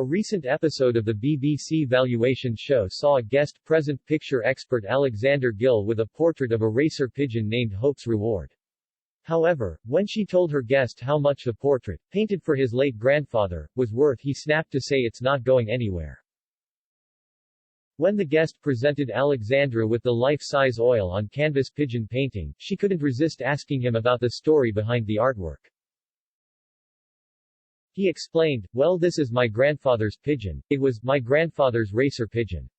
A recent episode of the BBC valuation show saw a guest present picture expert Alexandra Gill with a portrait of a racer pigeon named Hope's Reward. However, when she told her guest how much the portrait, painted for his late grandfather, was worth, he snapped to say it's not going anywhere. When the guest presented Alexandra with the life-size oil-on-canvas pigeon painting, she couldn't resist asking him about the story behind the artwork. He explained, "Well, this is my grandfather's pigeon. It was my grandfather's racer pigeon.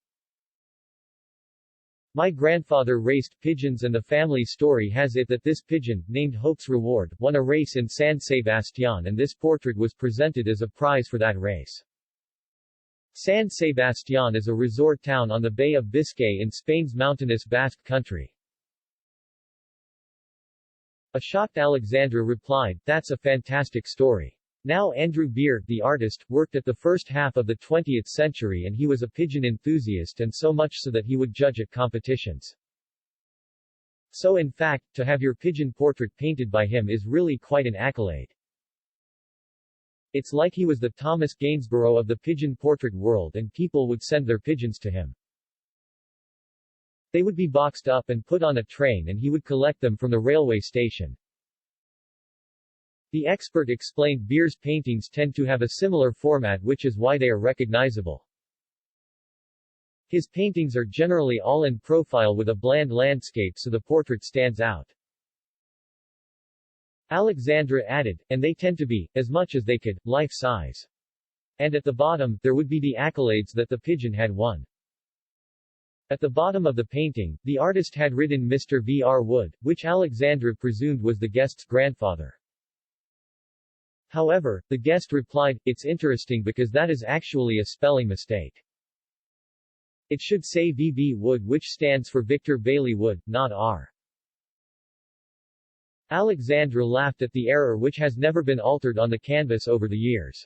My grandfather raced pigeons and the family story has it that this pigeon, named Hope's Reward, won a race in San Sebastián and this portrait was presented as a prize for that race." San Sebastián is a resort town on the Bay of Biscay in Spain's mountainous Basque Country. A shocked Alexandra replied, "That's a fantastic story. Now Andrew Beer, the artist, worked at the first half of the 20th century and he was a pigeon enthusiast and so much so that he would judge at competitions. So in fact, to have your pigeon portrait painted by him is really quite an accolade. It's like he was the Thomas Gainsborough of the pigeon portrait world and people would send their pigeons to him. They would be boxed up and put on a train and he would collect them from the railway station." The expert explained Beer's paintings tend to have a similar format, which is why they are recognizable. His paintings are generally all in profile with a bland landscape so the portrait stands out. Alexandra added, "And they tend to be, as much as they could, life-size. And at the bottom, there would be the accolades that the pigeon had won." At the bottom of the painting, the artist had written Mr. V.R. Wood, which Alexandra presumed was the guest's grandfather. However, the guest replied, "It's interesting because that is actually a spelling mistake. It should say V.B. Wood, which stands for Victor Bailey Wood, not R." Alexandra laughed at the error, which has never been altered on the canvas over the years.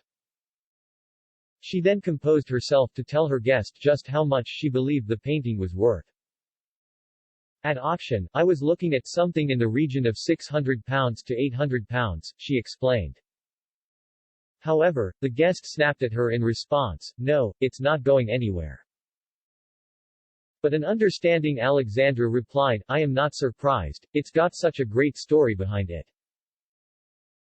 She then composed herself to tell her guest just how much she believed the painting was worth. "At auction, I was looking at something in the region of £600 to £800, she explained. However, the guest snapped at her in response, "No, it's not going anywhere." But an understanding Alexandra replied, "I am not surprised, it's got such a great story behind it."